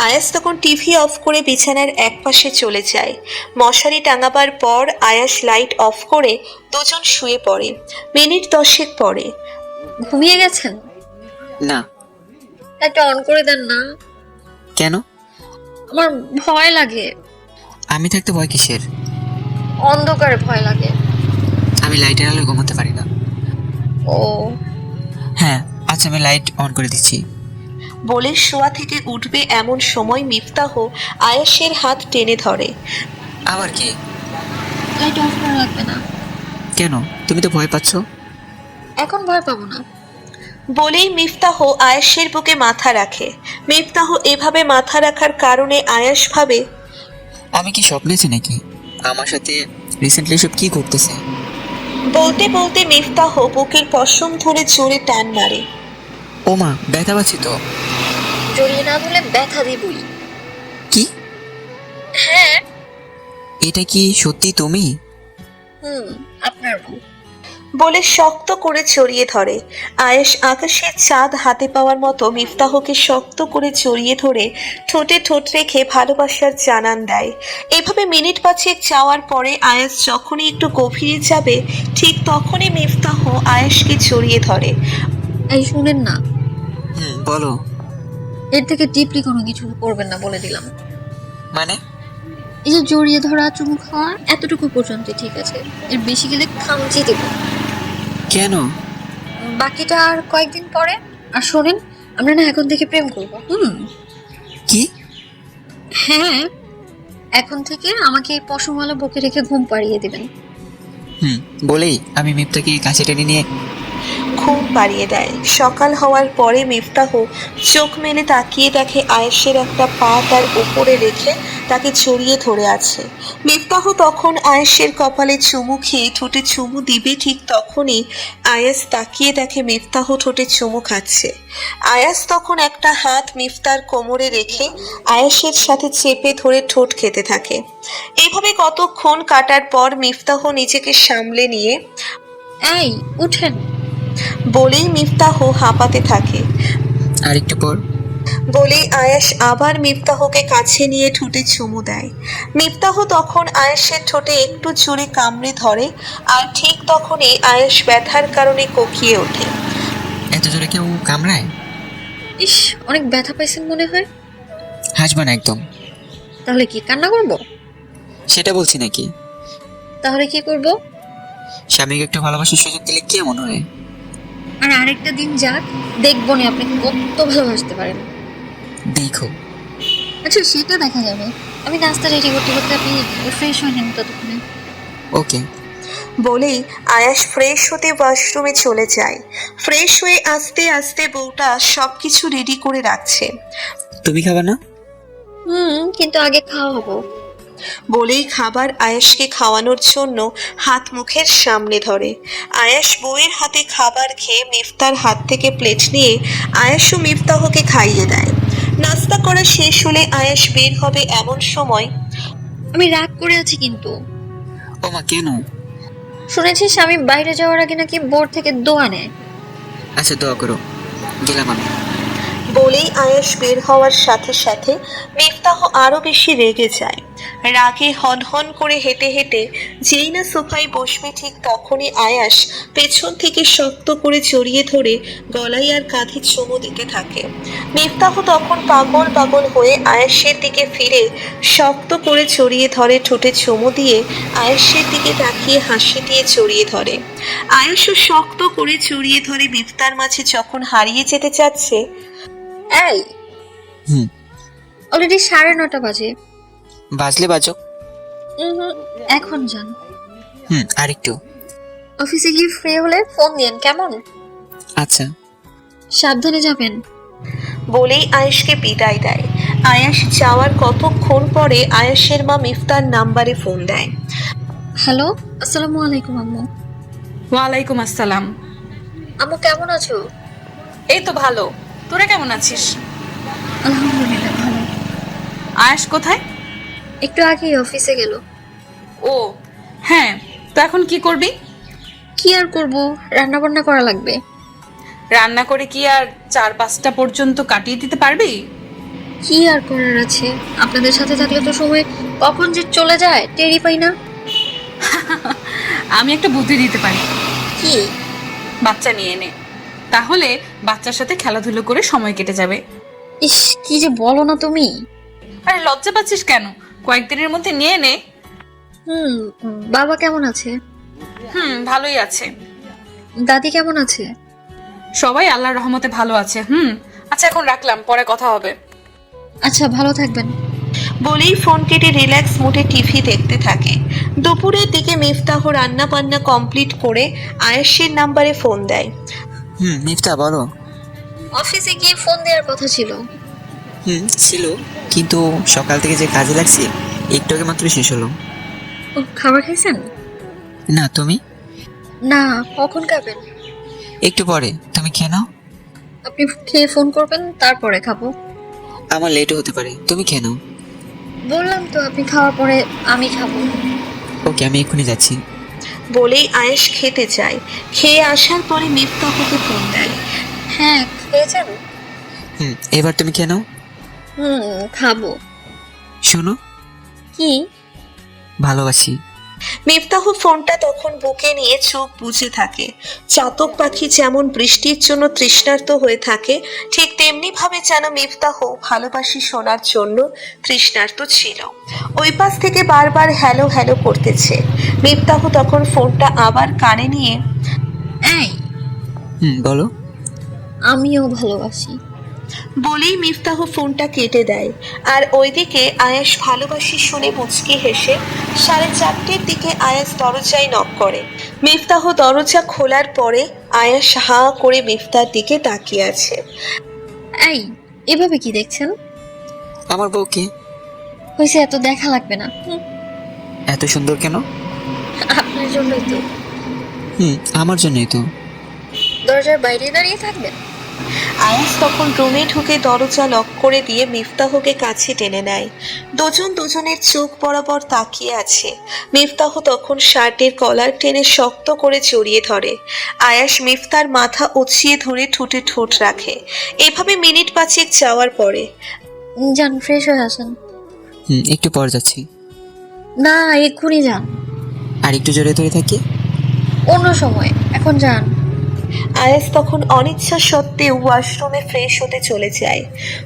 আয়াস তখন টিভি অফ করে বিছানার একপাশে চলে যায়। মশারি টাঙাবার পর আয়াস লাইট অফ করে দুজন শুয়ে পড়ে। মিনিট 10 পরে ঘুমিয়ে গেছেন? না। একটা অন করে দেন না, কেন? আমার ভয় লাগে। আমি থাকতে ভয় কিসের? অন্ধকারে ভয় লাগে। আমি লাইটের আলোয় ঘুমাতে পারি না। ও হ্যাঁ, আচ্ছা আমি লাইট অন করে দিচ্ছি। বলে শোয়া থেকে উঠবে এমন সময় মিফতাহ আয়াসের হাত টেনে ধরে। আবার কি? লাইট অফ করা লাগবে না। কেন? তুমি তো ভয় পাচ্ছ। এখন ভয় পাবো না। বলেই মিফতাহ আয়াসের বুকে মাথা রাখে। মিফতাহ এভাবে মাথা রাখার কারণে আয়াস ভাবে আমি কি স্বপ্নে আছি নাকি? আমার সাথে রিসেন্টলি সব কি করতেছে? বলতে বলতে মিফতাহ বুকের পশম ধরে জোরে টান মারে। ও মা, ব্যথা পাচ্ছি তো। জড়িয়ে না ধরলে ব্যথা দিবই। কি? হ্যাঁ। এটা কি সত্যি তুমি? আপনার বউ। বলে শক্ত করে জড়িয়ে ধরে। আয়েশ আকাশের চাঁদ হাতে পাওয়ার মতো মিফতাহকে শক্ত করে জড়িয়ে ধরে ঠোঁটে ঠোঁট রেখে ভালোবাসার জানান দেয়। এভাবে মিনিট 5 যাওয়ার পরে আয়েশ যখনই একটু গভীরে যাবে ঠিক তখনই মিফতাহ আয়েশকে জড়িয়ে ধরে। এই শুনেন না, বলো। এর থেকে ডিপলি কোনো কিছু করবেন না বলে দিলাম। মানে? এই যে জড়িয়ে ধরা, চুমু খাওয়া, এতটুকু পর্যন্ত ঠিক আছে। এর বেশি গেলে খামচি দেব। কেন? বাকিটা আর কয়েকদিন পরে। আর শোনেন, আমরা না এখন থেকে প্রেম করবো। কি? হ্যাঁ, এখন থেকে আমাকে এই পশমওয়ালা বুকে রেখে ঘুম পাড়িয়ে দিবেন। বলেই আমি মিফতাকে কাছে টেনে নিয়ে ঘুম পাড়িয়ে দেয়। সকাল হওয়ার পরে মিফতাহ চোখ মেলে তাকিয়ে দেখে আয়েশের একটা পা তার উপরে রেখে তাকে জড়িয়ে ধরে আছে। মিফতাহ তখন আয়েশের কপালে চুমু খেয়ে ঠোঁটে চুমু দিবে ঠিক তখনই আয়াস তাকিয়ে দেখে মিফতাহ ঠোঁটে চুমু খাচ্ছে। আয়াস তখন একটা হাত মিফতার কোমরে রেখে আয়েশের সাথে চেপে ধরে ঠোঁট খেতে থাকে। এইভাবে কতক্ষণ কাটার পর মিফতাহ নিজেকে সামলে নিয়ে এই উঠেন বলেই মিফতাহ হাঁপাতে থাকে। আর একটু পর বলেই আয়াস আবার মিফতাহকে কাছে নিয়ে ঠোঁটে চুমু দেয়। মিফতাহ তখন আয়েশের ঠোঁটে একটু জোরে কামড়ে ধরে আর ঠিক তখনই আয়েশ ব্যথার কারণে কোকিয়ে ওঠে। এত জোরে কেউ কামড়ায়? ইস, অনেক ব্যথা পাইছেন মনে হয়। হাসবা না একদম। তাহলে কি কান্না করবো? সেটা বলছি নাকি। তাহলে কি করব? স্বামীকে একটু ভালোবাসার সুযোগ দিলে কেমন হয়? আর আরেকটা দিন যাক, দেখবো না আপনি কত ভালোবাসতে পারেন। দেখো। আচ্ছা, সেটা দেখা যাবে। আমি নাস্তা রেডি করতে করতে আপনি ফ্রেশ হয়ে নেন ততক্ষণে। ওকে। বলেই আয়াস ফ্রেশ হতে ওয়াশরুমে চলে যায়। ফ্রেশ হয়ে আস্তে আস্তে বউটা সবকিছু রেডি করে রাখছে। তুমি খাবা না? কিন্তু আগে খাওয়া হবো। বলেই খাবার আয়েশকে খাওয়ানোর জন্য হাত মুখের সামনে ধরে। আয়েশ বউয়ের হাতে খাবার খেয়ে মিফতার হাত থেকে প্লেট নিয়ে আয়েশ ও মিফতাহকে খাইয়ে দেয়। নাস্তা করা শেষ হলে আয়েশ বের হবে এমন সময় আমি রাগ করে আছি কিন্তু। ও মা, কেন? শুনেছি স্বামী বাইরে যাওয়ার আগে নাকি বোর্ড থেকে দোয়া নেয়। আচ্ছা দোয়া করো, গেলাম আমি। বলেই আয়াস বের হওয়ার সাথে সাথে মিফতাহ আরো বেশি রেগে যায়। রাগে হনহন করে হেঁটে হেঁটে যেই না সোফায় বসবে ঠিক তখনই আয়াস পেছন থেকে শক্ত করে জড়িয়ে ধরে গলায় আর কাঁধে চুমু দিতে থাকে। মিফতাহ তখন পাগল পাগল হয়ে আয়াসের দিকে ফিরে শক্ত করে জড়িয়ে ধরে, ঠোঁটে চুমু দিয়ে আয়াসের দিকে তাকিয়ে হাসি দিয়ে জড়িয়ে ধরে। আয়াসও শক্ত করে জড়িয়ে ধরে মিফতার মাঝে যখন হারিয়ে যেতে চাচ্ছে। এই হুম অলরেডি 9:30 বাজে। বাজলে বাজক। এখন যান। আরেকটু। অফিসে গিয়ে ফ্রি হলে ফোন দিন কেমন? আচ্ছা। সাবধানে যাবেন। বলেই আয়েশকে বিদায় দেয়। আয়াস যাওয়ার কতক্ষণ পরে আয়াসের মা মিফতার নাম্বারে ফোন দেয়। হ্যালো, আসসালামু আলাইকুম আম্মু। ওয়ালাইকুম আসসালাম। আম্মু কেমন আছো? এই তো ভালো, তোরা কেমন আছিস? আলহামদুলিল্লাহ ভালো। আয়েশ কোথায়? একটু আগেই অফিসে গেল। ও হ্যাঁ, তো এখন কি করবি? কি আর করব, রান্না বান্না করা লাগবে। রান্না করে কি আর 4-5টা পর্যন্ত কাটিয়ে দিতে পারবি? কি আর করার আছে, আপনাদের সাথে থাকলে তো সময় কখন যে চলে যায় টেরই পাই না। আমি একটা বুদ্ধি দিতে পারি। কি? বাচ্চা নিয়ে নে, তাহলে বাচ্চার সাথে খেলাধুলো করে সময় কেটে যাবে। ইস, কি যে বলো না তুমি। আরে লজ্জা পাচ্ছিস কেন? কয়েকদিনের মধ্যে নিয়ে নে। হুম, বাবা কেমন আছে? ভালোই আছে। দাদি কেমন আছে? সবাই আল্লাহর রহমতে ভালো আছে। আচ্ছা এখন রাখলাম, পরে কথা হবে। আচ্ছা, ভালো থাকবেন। বলেই ফোন কেটে রিল্যাক্স মোডে টিভি দেখতে থাকে। দুপুরের দিকে মিফতাহ রান্না বান্না কমপ্লিট করে আয়েশের নাম্বারে ফোন দেয়। মিফতা বলো। অফিসে গিয়ে ফোন দেওয়ার কথা ছিল। ছিল, কিন্তু সকাল থেকে যে কাজে লাগছি একটু আগে মাত্র শেষ হলো। ও, খাবার খাইছেন? না, তুমি? না, কখন খাবেন? একটু পরে। তুমি খেয়ে নাও। আপনি খেয়ে ফোন করবেন, তারপরে খাবো। আমার লেটও হতে পারে, তুমি খেয়ে নাও। বললাম তো আপনি খাওয়ার পরে আমি খাবো। ওকে, আমি এক্ষুনি যাচ্ছি। বলেই আয়েশ খেতে যায়। খেয়ে আসার পরে মিফতাহকে ফোন দেয়। হ্যাঁ, খেয়েছেন? এবার তুমি খেয়ে নাও। খাবো। শোনো, কি? ভালোবাসি। মিফতাহ ফোনটা তখন বুকে নিয়ে চোখ বুজে থাকে। চাতক পাখি যেমন বৃষ্টির জন্য তৃষ্ণার্ত হয়ে থাকে, ঠিক তেমনি ভাবে যেন মিফতাহ ভালোবাসি শোনার জন্য তৃষ্ণার্ত ছিল। ওই পাশ থেকে বারবার হ্যালো হ্যালো করতেছে। মিফতাহ তখন ফোনটা আবার কানে নিয়ে এই, বলো। আমিও ভালোবাসি। বলেই মিফতাহ ফোনটা কেটে দেয়। আর ওইদিকে আয়াস ভালোবাসি শুনে মুচকি হেসে 4:30-র দিকে আয়াস দরজায় নক করে। মিফতাহ দরজা খোলার পরে আয়াস হাঁ করে মিফতার দিকে তাকিয়ে আছে। এই, এভাবে কি দেখছেন? আমার বউকে। হয়েছে, এত দেখা লাগবে না। এত সুন্দর কেন? আপনার জন্যই তো। আমার জন্যই তো। দরজার বাইরে দাঁড়িয়ে থাকবেন? আয়াস তখন রুমে ঢুকে দরজা লক করে দিয়ে মিফতাহকে কাছে টেনে নেয়। দুজন দুজনের চোখ বরাবর তাকিয়ে আছে। মিফতাহ তখন শার্টের কলার টেনে শক্ত করে জড়িয়ে ধরে। আয়াস মিফতার মাথা উঁচিয়ে ধরে ঠোঁটে ঠোঁট রাখে। এভাবে মিনিট 5 যাওয়ার পরে যান, ফ্রেশ হয়ে আসেন। একটু পর যাচ্ছি। না, এক্ষুনি যান। আর একটু জোরে ধরে থাকি। অন্য সময়, এখন যান। আয়াস তখন অনিচ্ছা সত্ত্বেও ওয়াশরুমে ফ্রেশ হতে চলে যায়।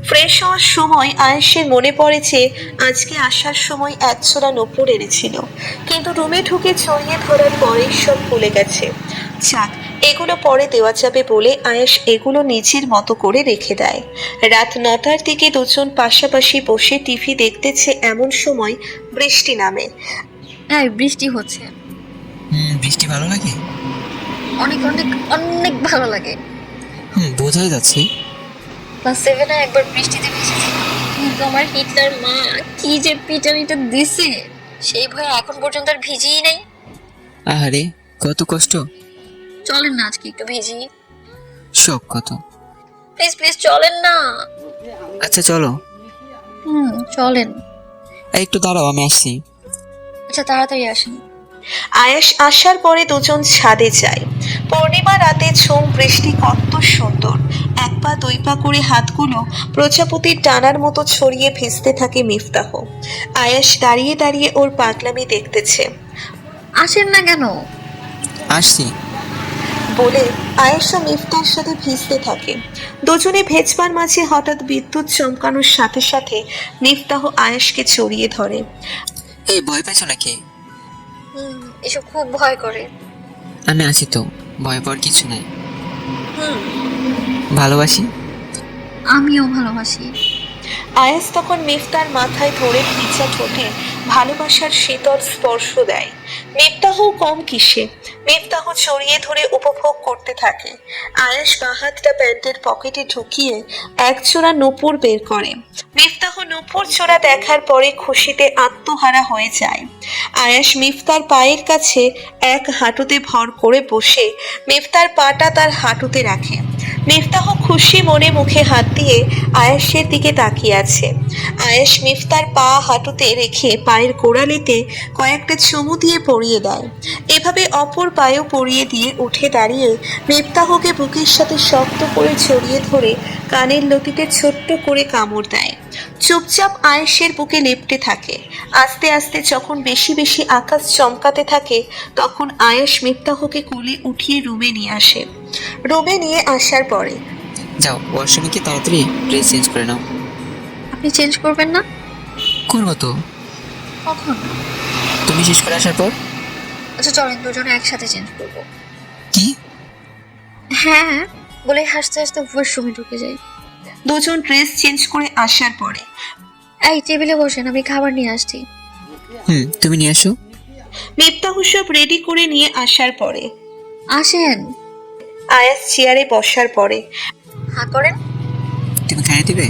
ফ্রেশ হওয়ার সময় আয়াসের মনে পড়ে যে আজকে আসার সময় একজোড়া নূপুর এনেছিল, কিন্তু রুমে ঢুকে জড়িয়ে ধরার পরেই সব ভুলে গেছে। যাক, এগুলো পরে দেওয়া যাবে বলে আয়াস এগুলো নিজের মতো করে রেখে দেয়। রাত 9টার দিকে দুজন পাশাপাশি বসে টিভি দেখতেছে, এমন সময় বৃষ্টি নামে। হ্যাঁ, বৃষ্টি হচ্ছে। বৃষ্টি ভালো লাগে? অনেক অনেক অনেক ভালো লাগে। বোঝাই যাচ্ছে। ক্লাস 7-এ একবার বৃষ্টিতে ভিজেছিলাম, কিন্তু আমার হিটলার মা কি যে পিটানিটা দিছে, সেই ভয়ে এখন পর্যন্ত আর ভিজিই নাই। আহারে, কত কষ্ট। চলেন না আজকে একটু ভিজি। শখ কত। প্লিজ প্লিজ চলেন না। আচ্ছা চলো। চলেন। একটু দাঁড়াও, আমি আসছি। আচ্ছা, তাড়াতাড়ি আসেন। আয়াস আসার পরে দুজন ছাদে যায়। পূর্ণিমা রাতে ঝুম বৃষ্টি কত সুন্দর। এক পা দুই পা করে হাতগুলো প্রজাপতির ডানার মতো ছড়িয়ে ভিজতে থাকে মিফতাহ। আয়াস দাঁড়িয়ে দাঁড়িয়ে ওর পাগলামি দেখতেছে। আসেন না কেন? আসছি। বলে আয়েশা মিফতার সাথে ভিজতে থাকে। দুজনে ভেজবার মাঝে হঠাৎ বিদ্যুৎ চমকানোর সাথে সাথে মিফতাহ আয়েশকে জড়িয়ে ধরে। এই ভয় পেয়েছো নাকি? এসব খুব ভয় করে। আমি আছি তো, ভয় পাওয়ার কিছু নাই। হুম। ভালোবাসি। আমিও ভালোবাসি। আয়াস তখন মিফতার মাথায় ধরে ভিজা ঠোঁটে ভালোবাসার শীতল স্পর্শ দেয়। মিফতাহ কম কিসে, মিফতাহ চড়িয়ে ধরে উপভোগ করতে থাকে। আয়াস বাহাতটা প্যান্টের পকেটে ঢুকিয়ে এক জোড়া নূপুর বের করে। মিফতাহ নূপুর জোড়া দেখার পরে খুশিতে আত্মহারা হয়ে যায়। আয়াস মিফতার পায়ের কাছে এক হাঁটুতে ভর করে বসে মিফতার পাটা তার হাঁটুতে রাখে। মিফতাহ খুশি মনে মুখে হাত দিয়ে আয়াসের দিকে তাকিয়ে আছে। আয়াস মিফতার পা হাঁটুতে রেখে পায়ের গোড়ালিতে কয়েকটা চুমু দিয়ে পরিয়ে দেয়। এভাবে অপর পায়েও পরিয়ে দিয়ে উঠে দাঁড়িয়ে মিফতাহকে বুকের সাথে শক্ত করে জড়িয়ে ধরে কানের লতিতে ছোট্ট করে কামড় দেয়। চুপচাপ আয়েশের বুকে লেপ্টে থাকে। আস্তে আস্তে যখন বেশি বেশি আকাশ চমকাতে থাকে তখন আয়েশ মিফতাহকে কোলে উঠিয়ে রুমে নিয়ে আসে। রুমে নিয়ে আসার পরে যাও ওয়াশরুমে কি তাড়াতাড়ি ড্রেস চেঞ্জ করে নাও। আপনি চেঞ্জ করবেন না? করবো তো। কখন? তুমি শেষ করে আসার পর। আচ্ছা চলেন দুজনে একসাথে চেঞ্জ করবো। কি? হ্যাঁ বলে হাসতে হাসতে ওয়াশরুমে ঢুকে যাই। দুজন ড্রেস চেঞ্জ করে আসার পরে এই টেবিলে বসেন, আমি খাবার নিয়ে আসছি। তুমি নিয়ে আসো। মিফতাহ সব রেডি করে নিয়ে আসার পরে আসেন। আয়াস চেয়ারে বসার পরে হ্যাঁ করেন। তুমি খাইয়ে দিবে?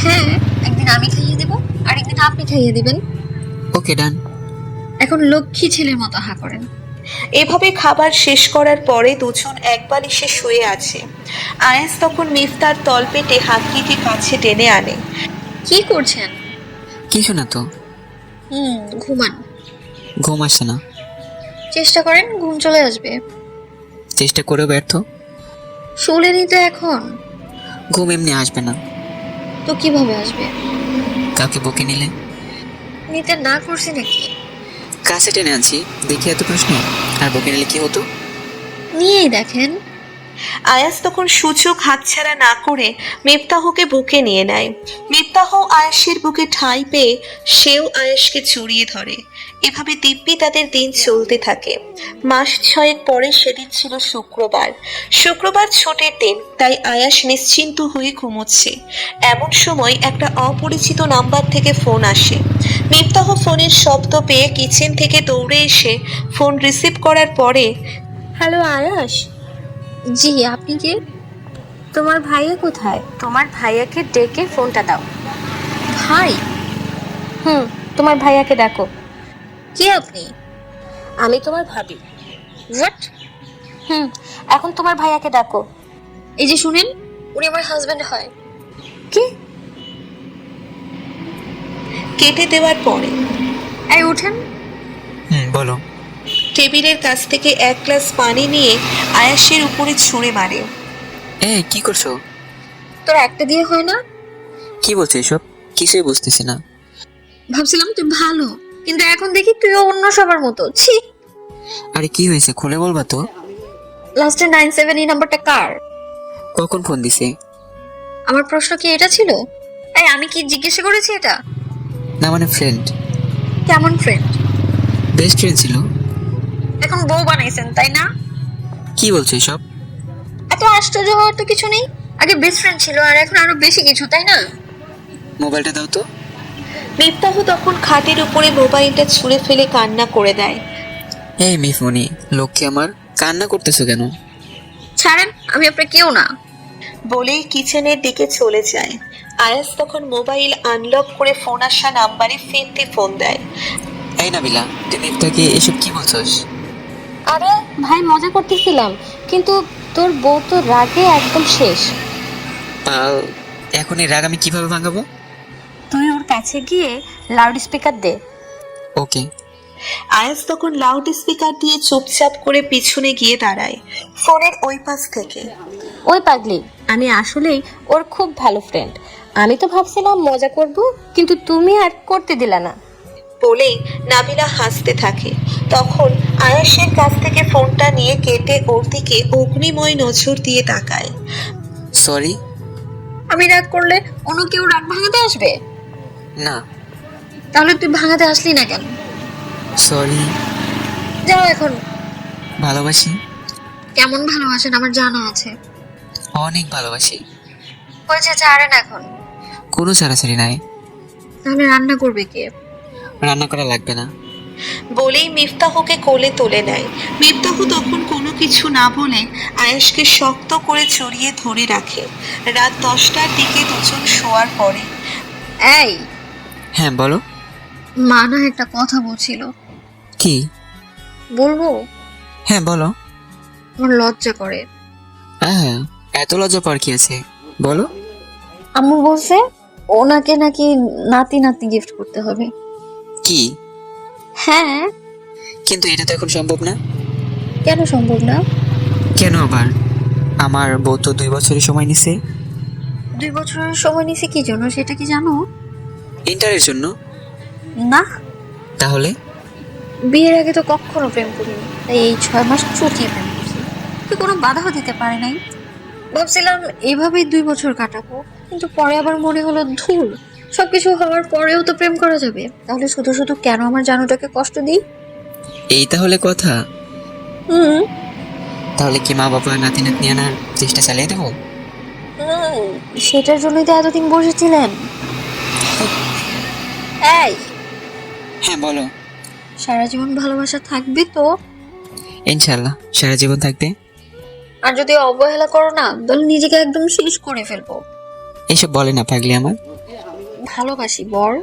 হ্যাঁ, একদিন আমি খাইয়ে দেব আর একদিন আপনি খাইয়ে দিবেন। ওকে ডান। এখন লক্ষ্মী ছেলের মতো হা করেন। এভাবে খাবার শেষ করার পরে দুজন এক বালিশে শুয়ে আছে। আয়াস তখন মিফতার তলপেটে হাতটিকে কাছে টেনে আনে। কি করছেন? কিছু না তো। ঘুমান। ঘুম আসছে না। চেষ্টা করেন, ঘুম চলে আসবে। চেষ্টা করেও ব্যর্থ। শুলে নিতে এখন ঘুম এমনি আসবে না। তো কিভাবে আসবে? কাউকে বকে নিলে। নিতে না করছি নাকি? কাছে টেনে আনছি দেখি এত প্রশ্ন। আর বকে নিলে কি হতো? নিয়েই দেখেন। আয়াস তখন সূচক হাতছাড়া না করে মিফতাহকে বুকে নিয়ে নেয়। মিফতাহ আয়াসের বুকে ঠাঁই পেয়ে সেও আয়াসকে জড়িয়ে ধরে। এভাবে দিব্যি তাদের দিন চলতে থাকে। মাস ছয়েক পরে সেদিন ছিল শুক্রবার। শুক্রবার ছুটির দিন, তাই আয়াস নিশ্চিন্ত হয়ে ঘুমোচ্ছে। এমন সময় একটা অপরিচিত নাম্বার থেকে ফোন আসে। মিফতাহ ফোনের শব্দ পেয়ে কিচেন থেকে দৌড়ে এসে ফোন রিসিভ করার পরে, হ্যালো আয়াস। জি, আপনি কে? তোমার ভাইয়া কোথায়? তোমার ভাইয়াকে ডেকে ফোনটা দাও। ভাই? তোমার ভাইয়াকে ডাকো। কে আপনি? আমি তোমার ভাবি। হোয়াট? এখন তোমার ভাইয়াকে ডাকো। এই যে শুনেন, উনি আমার হাজবেন্ড হয়। কি? কেটে দেওয়ার পরে এই উঠেন। বলো। টেবিলের কাছ থেকে এক গ্লাস পানি নিয়ে আয়াসের উপরে ছুঁড়ে মারে। কি করছো? তোর একটা দিয়ে হয় না? কি বলছো এসব? কিছুই বুঝতেছি না। ভাবছিলাম তুই ভালো, কিন্তু এখন দেখি তুইও অন্য সবার মতো। ছি। আরে কি হয়েছে খুলে বলবা তো? লাস্টে 97 এই নাম্বারটা কার? কখন ফোন দিছে? আমার প্রশ্ন কি এটা ছিল? এই আমি কি জিজ্ঞাসা করেছি এটা? না মানে ফ্রেন্ড। কেমন ফ্রেন্ড? বেস্ট ফ্রেন্ড ছিল। এখন বউ বানাইছেন তাই না? কি বলছো এসব? এত আশ্চর্য হওয়ার তো কিছু নেই। আগে বেস্ট ফ্রেন্ড ছিল আর এখন আরো বেশি কিছু, তাই না? মোবাইলটা দাও তো। মিফতাহ তখন খাটের উপরে মোবাইলটা ছুঁড়ে ফেলে কান্না করে দেয়। এই মিফমনি, লক্ষ্মী আমার, কান্না করতেছো কেন? ছাড়েন, আমি আপনার কেউ না। বলেই কিচেনের দিকে চলে যায়। আয়াস তখন মোবাইল আনলক করে ফোন আসা নাম্বারে ফিরতি ফোন দেয়। এই নাবিলা, তুমি তাকে এসব কি বলছস? আরে ভাই, মজা করতেছিলাম, কিন্তু তোর বউ তো রাগে একদম শেষ। এখন এই রাগ আমি কিভাবে ভাঙাবো? তুই ওর কাছে গিয়ে লাউড স্পিকার দে। ওকে। আয়াস তখন লাউড স্পিকার দিয়ে চুপচাপ করে পিছনে গিয়ে দাঁড়ায় ফোনের ওই পাশ থেকে। ওই পাগলি, আমি আসলেই ওর খুব ভালো ফ্রেন্ড। আমি তো ভাবছিলাম মজা করব, কিন্তু তুমি আর করতে দিলা না। বলেই নাবিলা হাসতে থাকে। তখন আয়াসের কাছ থেকে ফোনটা নিয়ে কেটে ওর দিকে অগ্নিময় নজর দিয়ে তাকায়। সরি। আমি রাগ করলে অন্য কেউ রাগ ভাঙাতে আসবে? না। তাহলে তুই ভাঙাতে আসলি না কেন? সরি। যাও এখন। ভালোবাসি। কেমন ভালোবাসেন আমার জানা আছে। অনেক ভালোবাসি। হয়েছে, ছাড়েন এখন। কোনো ছাড়াছাড়ি নাই। তাহলে রান্না করবে কে? রান্না করা লাগবে না। বলেই মিফতাহকে কোলে তুলে নেয়। মিফতাহ তখন কোনো কিছু না বলে আয়েশকে শক্ত করে জড়িয়ে ধরে রাখে। রাত 10টার দিকে দুজন শোয়ার পরে। এই, হ্যাঁ বলো। মা না একটা কথা বলছিল। কি? বলবো? হ্যাঁ বলো। আমার লজ্জা করে। হ্যাঁ, এত লজ্জা পাওয়ার কি আছে, বলো। আম্মু বলছে ওনাকে নাকি নাতি নাতনি গিফট করতে হবে। কি? হ্যাঁ। কিন্তু এটা তো এখন সম্ভব না। কেন সম্ভব না? কেন আবার? আমার বউ তো 2 বছরের সময় নিছে। 2 বছরের সময় নিছে কি জন্য সেটা কি জানো? ইন্টারের জন্য। না, তাহলে? বিয়ের আগে তো কখনো প্রেম করিনি, তাই এই 6 মাস চুটিয়ে প্রেম করছি। তো কোনো বাধাও দিতে পারে নাই। ভাবছিলাম এভাবেই 2 বছর কাটাবো, কিন্তু পরে আবার মনে হলো ধুর, সবকিছু হওয়ার পরেও তো প্রেম করা যাবে, তাহলে শুধু শুধু কেন আমার জানুটাকে কষ্ট দিই? এই তাহলে কথা। হুম। তাহলে কি মা বাবা নাতি নাতনি আনার চেষ্টা চালিয়ে দেবো? সেটার জন্যই তো এতদিন বসেছিলেন। এই, হ্যাঁ বলো। সারা জীবন ভালোবাসা থাকবে তো? ইনশাল্লাহ সারা জীবন থাকবে। আর যদি অবহেলা করো না, তাহলে নিজেকে একদম শেষ করে ফেলবো। এসব বলে না পাগলি আমার। ভালোবাসি বর।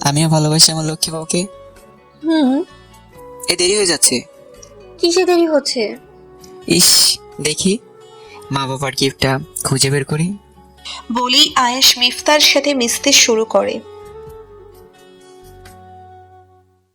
আমিও ভালোবাসি আমার লক্ষ্মী বউকে। হুম। এই দেরি হয়ে যাচ্ছে। কিসে দেরি হচ্ছে? ইস, দেখি মা বাবার গিফটটা খুঁজে বের করি। বলেই আয়েশ মিফতার সাথে মিশতে শুরু করে।